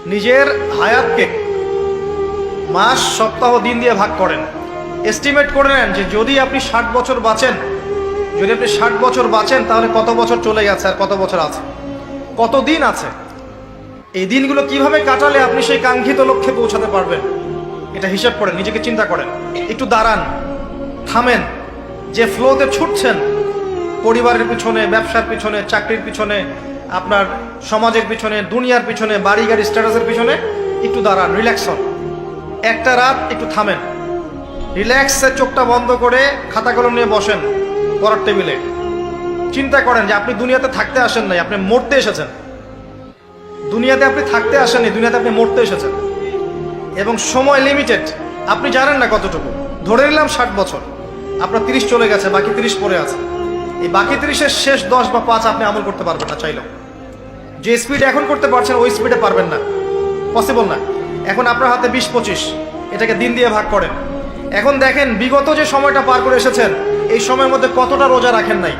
নিজের হায়াতকে মাস, সপ্তাহ, দিন দিয়ে ভাগ করেন। এস্টিমেট করে নেন যে যদি আপনি 60 বছর বাঁচেন, তাহলে কত বছর চলে গেছে আর কত বছর আছে, কত দিন আছে। এই দিনগুলো কিভাবে কাটালে আপনি সেই কাঙ্ক্ষিত লক্ষ্যে পৌঁছাতে পারবেন, এটা হিসাব করেন, নিজেকে চিন্তা করেন। একটু দাঁড়ান, থামেন। যে ফ্লোতে ছুটছেন, পরিবারের পিছনে, ব্যবসার পিছনে, চাকরির পিছনে, আপনার সমাজের পিছনে, দুনিয়ার পিছনে, বাড়ি গাড়ি স্ট্যাটাসের পিছনে, একটু দাঁড়ান, রিল্যাক্স হন। একটা রাত একটু থামেন, রিল্যাক্সে চোখটা বন্ধ করে খাতা কলম নিয়ে বসেন পড়ার টেবিলে। চিন্তা করেন যে আপনি দুনিয়াতে থাকতে আসেন নাই, আপনি মরতে এসেছেন। দুনিয়াতে আপনি থাকতে আসেননি, দুনিয়াতে আপনি মরতে এসেছেন। এবং সময় লিমিটেড, আপনি জানেন না কতটুকু। ধরে নিলাম 60 বছর, আপনার 30 চলে গেছে, বাকি 30 পড়ে আছে। এই বাকি 30-এর শেষ 10 বা 5 আপনি আমল করতে পারবেন না চাইলেও। যে স্পিড এখন করতে পারছেন ওই স্পিডে পারবেন না, পসিবল না। এখন আপনার হাতে 20-25, এটাকে দিন দিয়ে ভাগ করেন। এখন দেখেন বিগত যে সময়টা পার করে এসেছেন, এই সময়ের মধ্যে কতটা রোজা রাখেন নাই,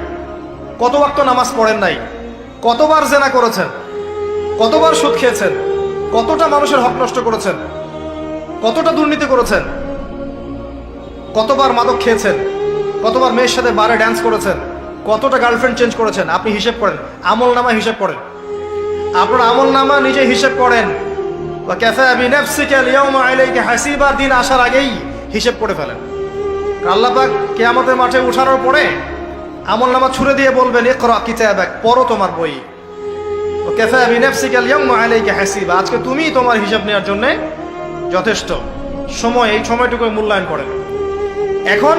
কত ওয়াক্ত নামাজ পড়েন নাই, কতবার জেনা করেছেন, কতবার সুদ খেয়েছেন, কতটা মানুষের হক নষ্ট করেছেন, কতটা দুর্নীতি করেছেন, কতবার মাদক খেয়েছেন, কতবার মেয়ের সাথে বারে ড্যান্স করেছেন, কতটা গার্লফ্রেন্ড চেঞ্জ করেছেন। আপনি হিসেব করেন, আমল নামা হিসেব করেন। আপনার আমল নামা নিজে হিসেব করেন। দিন আসার আগেই হিসেব করে ফেলেন। আল্লাহ পাক কিয়ামতের মাঠে উঠানোর পরে আমল নামা ছুড়ে দিয়ে বলবেন, ইকরা কিতাবাক, পড়ো তোমার বই। আজকে তুমি তোমার হিসাব নেওয়ার জন্য যথেষ্ট। সময়, এই সময়টুকু মূল্যায়ন করেন। এখন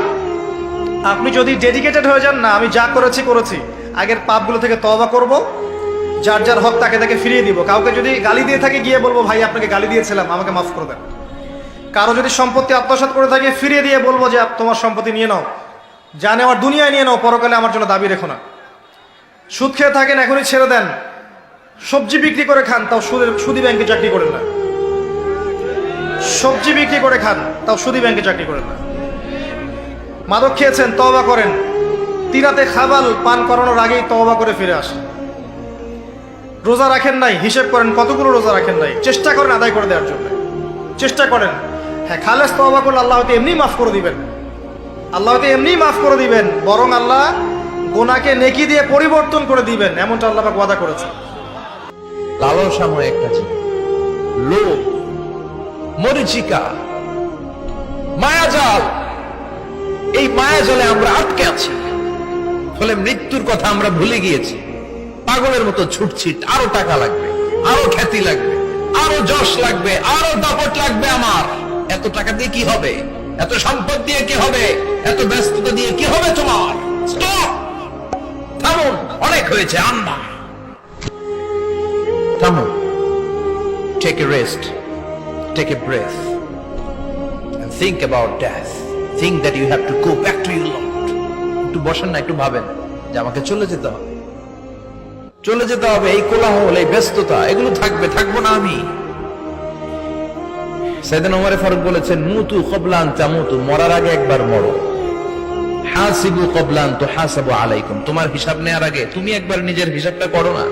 আপনি যদি ডেডিকেটেড হয়ে যান, না আমি যা করেছি, আগের পাপগুলো থেকে তওবা করব, যার যার হক তাকে ফিরিয়ে দিব। কাউকে যদি গালি দিয়ে থাকে, গিয়ে বলবো ভাই আপনাকে গালি দিয়েছিলাম, আমাকে মাফ করে দেন। কারো যদি সম্পত্তি আত্মসাৎ করে থাকে, ফিরিয়ে দিয়ে বলবো যে তোমার সম্পত্তি নিয়ে নাও, যা নেওয়ার দুনিয়ায় নিয়ে নাও, পরকালে আমার জন্য দাবি রেখো না। সুদ খেয়ে থাকেন, এখনই ছেড়ে দেন। সবজি বিক্রি করে খান, তাও সুদি ব্যাংকে চাকরি করেন না। সবজি বিক্রি করে খান, তাও সুদি ব্যাংকে চাকরি করেন না। মাদক খেয়েছেন, তওবা করেন। তিরাতে খাবাল পান করানোর আগেই তওবা করে ফিরে আসেন। রোজা রাখেন নাই, হিসেব করেন কতগুলো রোজা রাখেন নাই, চেষ্টা করেন আদায় করে দেওয়ার জন্য, চেষ্টা করেন। হ্যাঁ, খালেস তওবা করলে আল্লাহ হয়তো এমনি মাফ করে দিবেন, বরং আল্লাহ গুনাহকে নেকি দিয়ে পরিবর্তন করে দিবেন, এমনটা আল্লাহ পাক ওয়াদা করেছে। লালসাময় একটা জীবন, লোভ, মরিচিকা, মায়াজাল। এই মায়াজালে আমরা আটকে আছি, ফলে মৃত্যুর কথা আমরা ভুলে গিয়েছি। পাগলের মতো ছুটছি, আরো টাকা লাগবে, আরো খ্যাতি লাগবে, আরো যশ লাগবে, আরো দাপট লাগবে। আমার এত টাকা দিয়ে কি হবে, এত সম্পদ দিয়ে কি হবে, এত ব্যস্ততা দিয়ে কি হবে তোমার? স্টপ, থামুন, অনেক হয়েছে, আন্না থামুন। Take a rest, take a breath, and think about death. Think that you have to go back to your Lord. একটু বসেন না, একটু ভাবেন যে আমাকে চলে যেতে হবে। এই কোলাহল, এই ব্যস্ততা, এগুলো থাকবো না আমি। সাইয়েদনা ওমর ফারুক বলেছেন, মুতু ক্বাবলা আন তামুতু, মরার আগে একবার মরো। হাসিবু ক্বাবলা আন তুহাসাবু আলাইকুম, তোমার হিসাব নেওয়ার আগে তুমি একবার নিজের হিসাবটা করো না।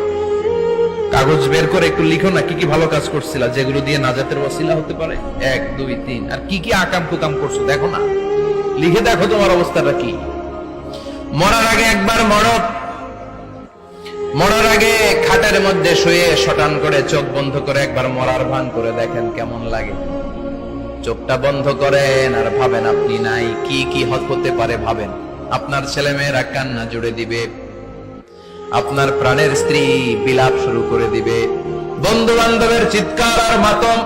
কাগজ বের করে একটু লিখো না কি কি ভালো কাজ করছিলা, যেগুলো দিয়ে নাজাতের ওয়াসিলা হতে পারে। 1, 2, 3, আর কি কি আকাম কুকাম করছো দেখো না, লিখে দেখো তোমার অবস্থাটা কি। মরার আগে একবার মরো। মরার আগে খাটের মধ্যে শুয়ে শটান করে চোখ বন্ধ করে একবার মরার ভান করে দেখেন কেমন লাগে। চোখটা বন্ধ করেন আর ভাবেন আপনি নাই, কি কি হতে পারে ভাবেন। আপনার ছেলে মেয়েরা কান্না জুড়ে দিবে, আপনার প্রাণের স্ত্রী বিলাপ শুরু করে দিবে, বন্ধু বান্ধবের চিৎকার আর মাতম,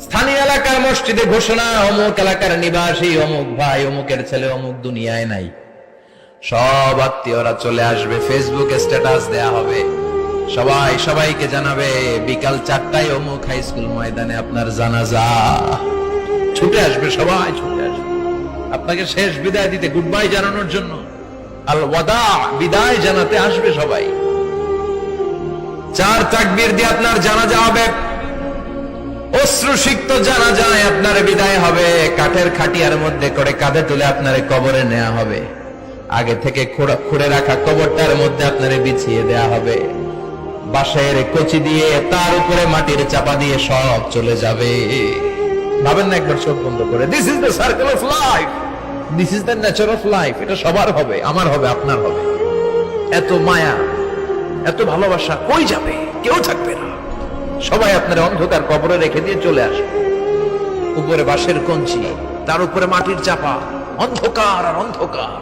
স্থানীয় এলাকার মসজিদে ঘোষণা, অমুক এলাকার নিবাসী অমুক ভাই, অমুকের ছেলে অমুক দুনিয়ায় নাই। সব আত্মীয়রা চলে আসবে, ফেসবুকে স্ট্যাটাস দেয়া হবে, সবাই সবাইকে জানাবে বিকাল 4টায় অমুক হাই স্কুল ময়দানে আপনার জানাজা। ছুটে আসবে, সবাই ছুটে আসবে আপনাকে শেষ বিদায় দিতে, গুড বাই জানানোর জন্য, আল ওয়াদা, বিদায় জানাতে আসবে সবাই। 4 তাকবীর দিয়ে আপনার জানাজা হবে, অশ্রুসিক্ত জানাজায় আপনার বিদায় হবে। কাঠের খাটিয়ার মধ্যে করে কাঁধে তুলে আপনার কবরে নেওয়া হবে, আগে থেকে খুঁড়ে রাখা কবরটার মধ্যে আপনারে বিছিয়ে দেয়া হবে। বাঁশের কচি দিয়ে তার উপরে মাটির চাপা দিয়ে সব চলে যাবে। ভাবেন না একবার চোখ বন্ধ করে, this is the circle of life, this is the nature of life. এটা সবার হবে, আমার হবে, আপনার হবে। এত মায়া, এত ভালোবাসা কই যাবে? কেউ থাকবে না। সবাই আপনার অন্ধকার কবরে রেখে দিয়ে চলে আসে। উপরে বাঁশের কঞ্চি, তার উপরে মাটির চাপা, অন্ধকার আর অন্ধকার।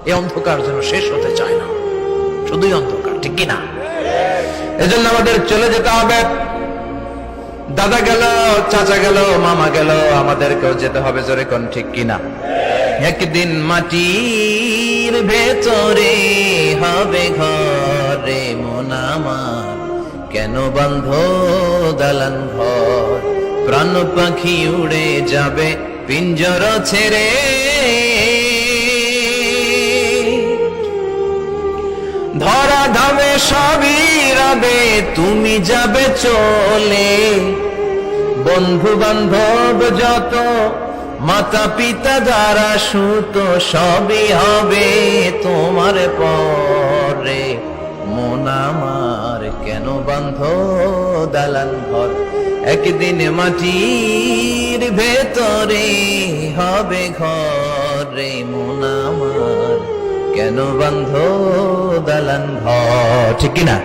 এই অন্ধকার যেন শেষ হতে চায় না, শুধুই অন্ধকার, ঠিক কিনা? এজন্য আমাদের চলে যেতে হবে। দাদা গেল, চাচা গেল, মামা গেল, আমাদেরকেও যেতে হবে। জোরে কোন ঠিক কিনা? একদিন মাটির ভেতরে হবে ঘরে মন আমার, কেন বন্ধ দালান ঘর? প্রাণ পাখি উড়ে যাবে পিঞ্জর ছেড়ে, ধরা ধামে সবই রবে, তুমি যাবে চলে। বন্ধু বান্ধব যত, মাতা পিতা যারা সুত, সবই হবে তোমার পরে। মন আমার কেন বান্ধ দালান ঘর? একদিন মাটির ভেতরে হবে ঘরে মন আমার, কেন বান্ধ দালান ঘর? ঠিক কিনা?